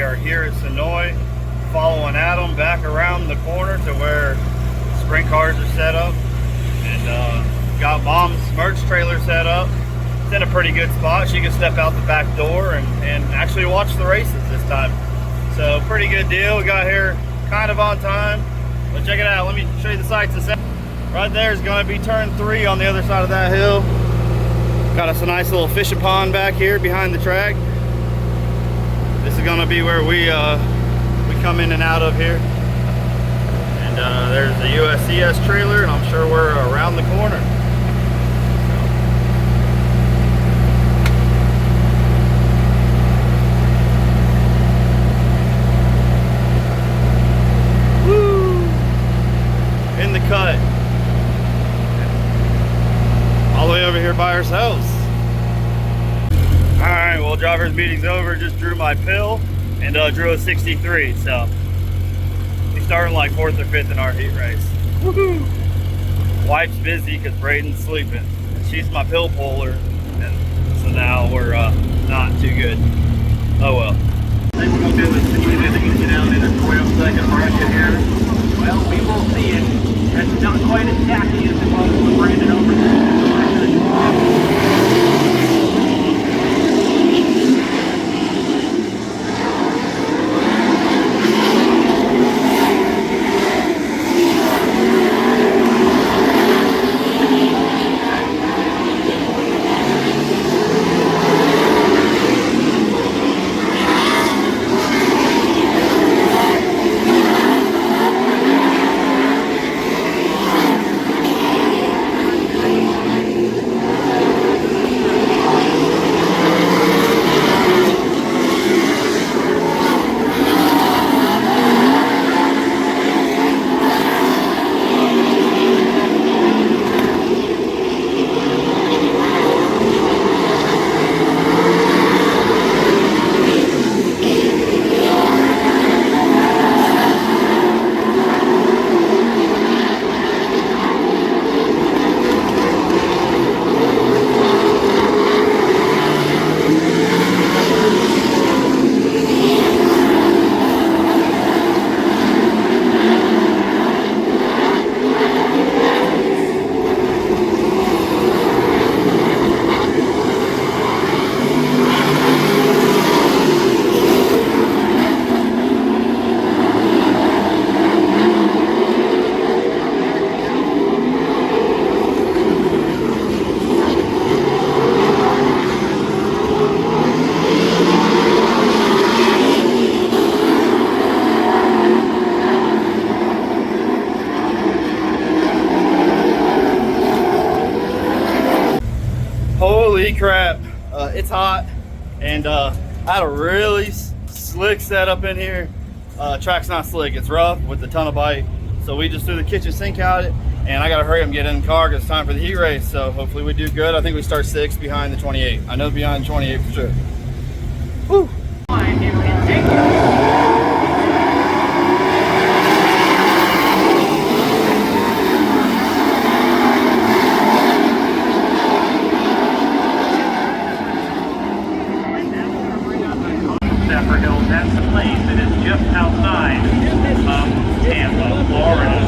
We are here at Senoia, following Adam back around the corner to where sprint cars are set up, and got Mom's merch trailer set up. It's in a pretty good spot. She can step out the back door and actually watch the races this time. So pretty good deal. We got here kind of on time. But check it out. Let me show you the sights. Right there is going to be turn 3 on the other side of that hill. Got us a nice little fishing pond back here behind the track. This is going to be where we come in and out of here. And there's the USCS trailer, and I'm sure we're around the corner. Woo! In the cut. All the way over here by ourselves. Alright, well, driver's meeting's over. Just drew my pill and drew a 63. So we starting like 4th or 5th in our heat race. Woohoo! Wife's busy because Braden's sleeping. She's my pill puller, and so now we're not too good. Oh well. I think we're going to do is see if you get down in a 12-second bracket here. Well, we will see it. It's not quite as tacky as it was when Brandon over there. Holy crap, it's hot, and I had a really slick setup in here. Track's not slick, it's rough with a ton of bite, so we just threw the kitchen sink out it, and I gotta hurry up and get in the car because it's time for the heat race. So hopefully we do good. I think we start 6 behind the 28. I know behind the 28 for sure. Woo. That's the place that is just outside of Tampa, Florida.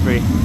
trippy.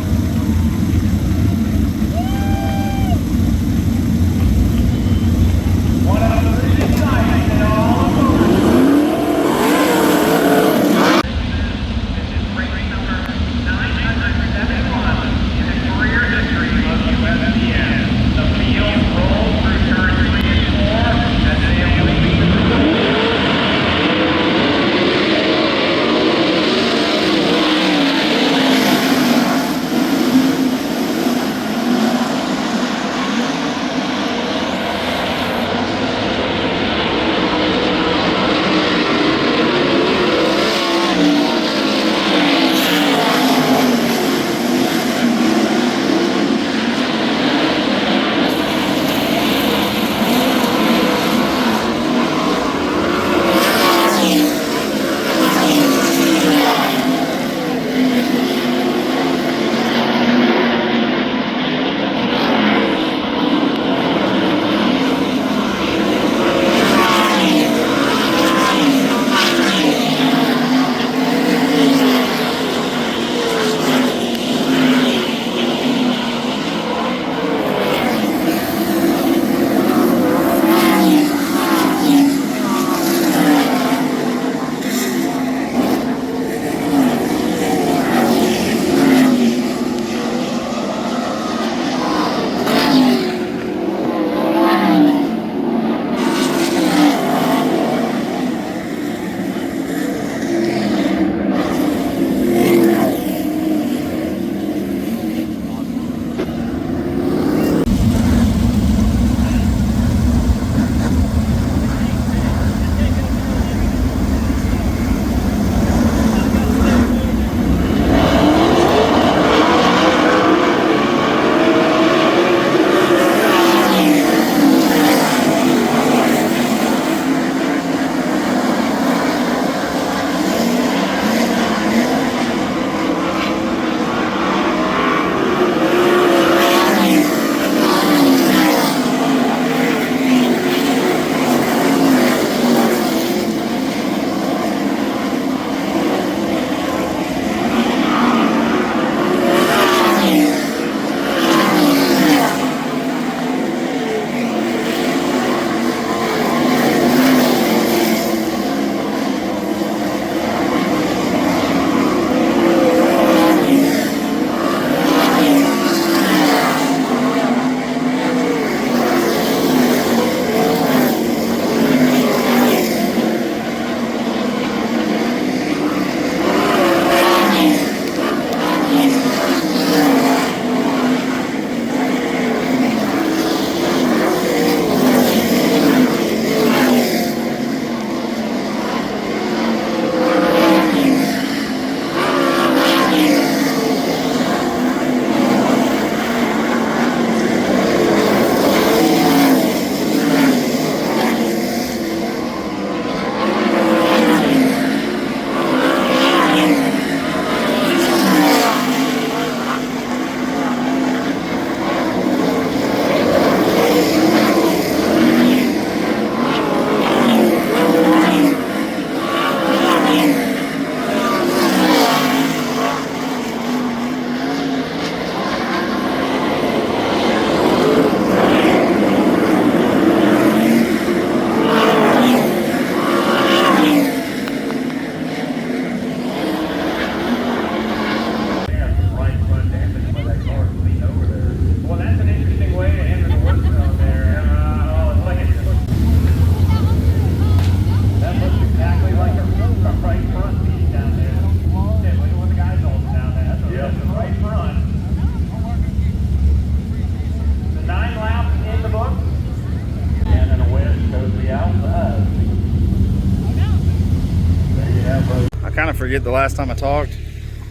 kind of forget the last time I talked,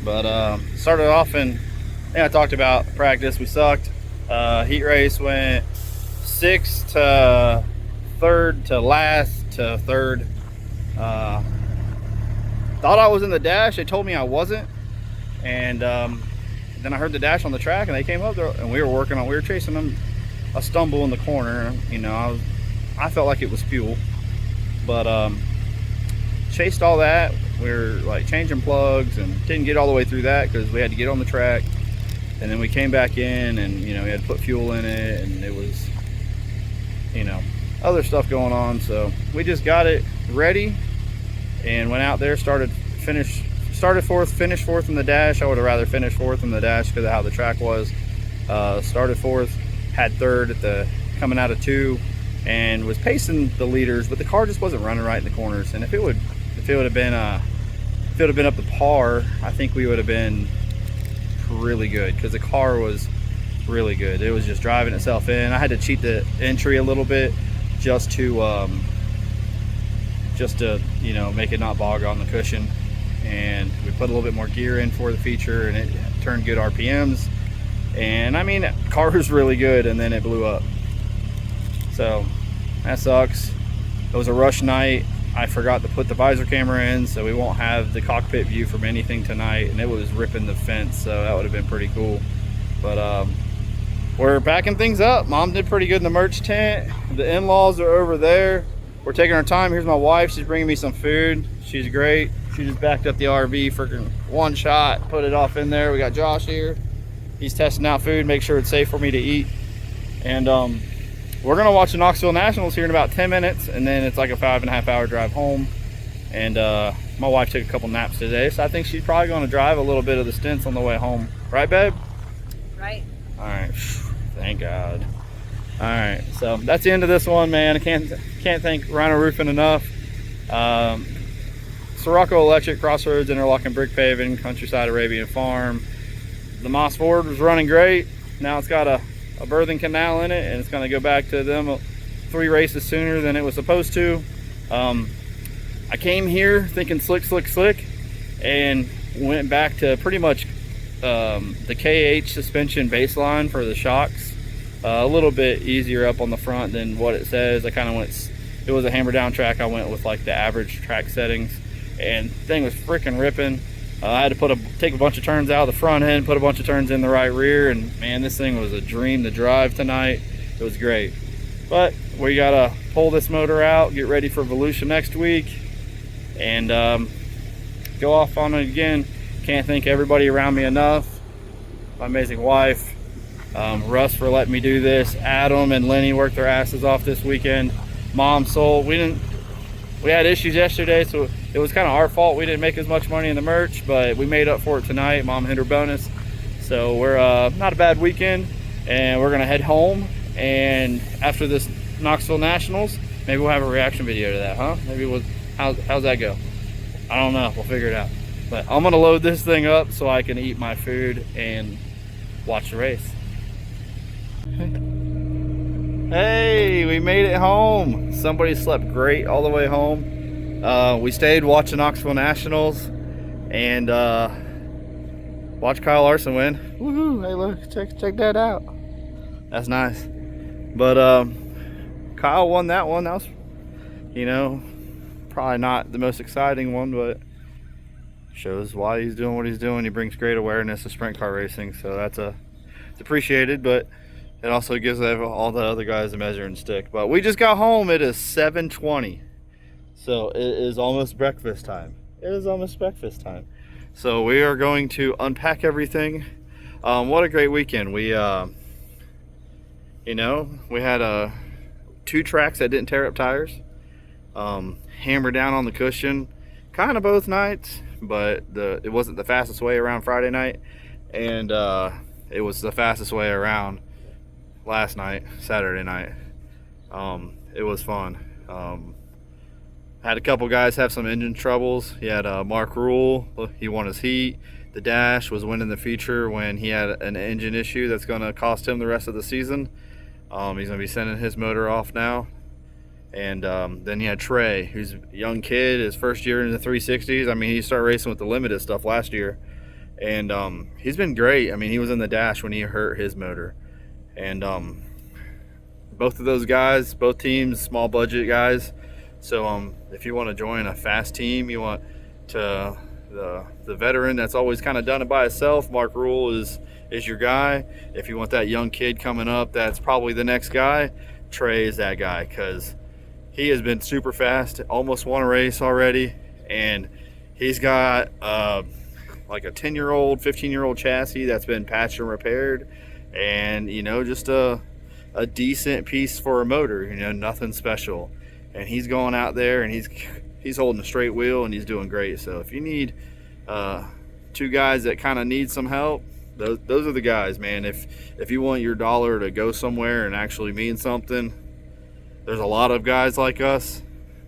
but started off in, I think I talked about practice. We sucked. Heat race went 6th to 3rd to last to 3rd. Thought I was in the dash. They told me I wasn't, and then I heard the dash on the track, and they came up there, and we were chasing them. A stumble in the corner, you know, I felt like it was fuel, but chased all that, We were like changing plugs and didn't get all the way through that because we had to get on the track. And then we came back in and, you know, we had to put fuel in it, and it was, you know, other stuff going on. So we just got it ready and went out there, started fourth, finished fourth in the dash. I would have rather finished fourth in the dash because of how the track was. Started fourth, had third at the coming out of 2, and was pacing the leaders, but the car just wasn't running right in the corners. And if it would have been up to par, I think we would have been really good because the car was really good. It was just driving itself in. I had to cheat the entry a little bit just to you know, make it not bog on the cushion. And we put a little bit more gear in for the feature, and it turned good RPMs. And I mean, the car was really good, and then it blew up. So that sucks. It was a rush night. I forgot to put the visor camera in, so we won't have the cockpit view from anything tonight, and it was ripping the fence, so that would have been pretty cool. But we're backing things up. Mom did pretty good in the merch tent. The in-laws are over there. We're taking our time. Here's my wife. She's bringing me some food. She's great. She just backed up the RV, freaking one shot, put it off in there. We got Josh here. He's testing out food, make sure it's safe for me to eat. And we're gonna watch the Knoxville Nationals here in about 10 minutes, and then it's like a 5.5 hour drive home. And my wife took a couple naps today, so I think she's probably gonna drive a little bit of the stints on the way home. Right, babe? Right. All right, thank God. All right, so that's the end of this one, man. I can't thank Rhino Roofing enough. Sirocco Electric, Crossroads, Interlocking Brick Paving, Countryside Arabian Farm. The Moss Ford was running great. Now it's got a birthing canal in it, and it's going to go back to them 3 races sooner than it was supposed to. I came here thinking slick, and went back to pretty much the KH suspension baseline for the shocks. A little bit easier up on the front than what it says. I kind of went, it was a hammer down track. I went with like the average track settings, and the thing was freaking ripping. I had to take a bunch of turns out of the front end, put a bunch of turns in the right rear, and man, this thing was a dream to drive tonight. It was great. But we gotta pull this motor out, get ready for Volusia next week, and go off on it again. Can't thank everybody around me enough. My amazing wife, Russ for letting me do this. Adam and Lenny worked their asses off this weekend. Mom sold. We had issues yesterday, so it was kind of our fault. We didn't make as much money in the merch, but we made up for it tonight. Mom hit her bonus. So we're not a bad weekend, and we're gonna head home. And after this Knoxville Nationals, maybe we'll have a reaction video to that, huh? Maybe how's that go? I don't know. We'll figure it out. But I'm gonna load this thing up so I can eat my food and watch the race. Hey, we made it home. Somebody slept great all the way home. We stayed watching Knoxville Nationals and watched Kyle Larson win. Woohoo! Hey, look, check that out. That's nice. But Kyle won that one. That was, you know, probably not the most exciting one, but shows why he's doing what he's doing. He brings great awareness to sprint car racing, so it's appreciated. But it also gives all the other guys a measuring stick. But we just got home. It is 7:20. So it is almost breakfast time. So we are going to unpack everything. What a great weekend. We, you know, we had 2 tracks that didn't tear up tires. Hammer down on the cushion kind of both nights, but it wasn't the fastest way around Friday night. And it was the fastest way around last night, Saturday night. It was fun. Had a couple guys have some engine troubles. He had Mark Rule, he won his heat. The Dash was winning the feature when he had an engine issue that's going to cost him the rest of the season. He's going to be sending his motor off now. And then he had Trey, who's a young kid, his first year in the 360s. I mean, he started racing with the limited stuff last year. And he's been great. I mean, he was in the Dash when he hurt his motor. And both of those guys, both teams, small budget guys. So if you want to join a fast team, you want to the veteran that's always kind of done it by himself, Mark Rule is your guy. If you want that young kid coming up that's probably the next guy, Trey is that guy, because he has been super fast, almost won a race already, and He's got like a 10-year-old, 15-year-old chassis that's been patched and repaired, and you know, just a decent piece for a motor, you know, nothing special. And he's going out there and he's holding a straight wheel and he's doing great. So if you need two guys that kind of need some help, those are the guys, man. If you want your dollar to go somewhere and actually mean something, there's a lot of guys like us,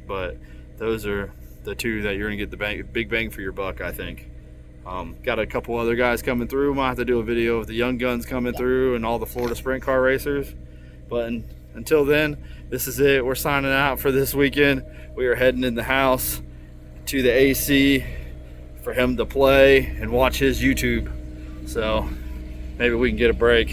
but those are the two that you're gonna get the big bang for your buck, I think. Got a couple other guys coming through. Might have to do a video of the young guns coming through and all the Florida sprint car racers. But until then, this is it. We're signing out for this weekend. We are heading in the house to the AC for him to play and watch his YouTube. So maybe we can get a break.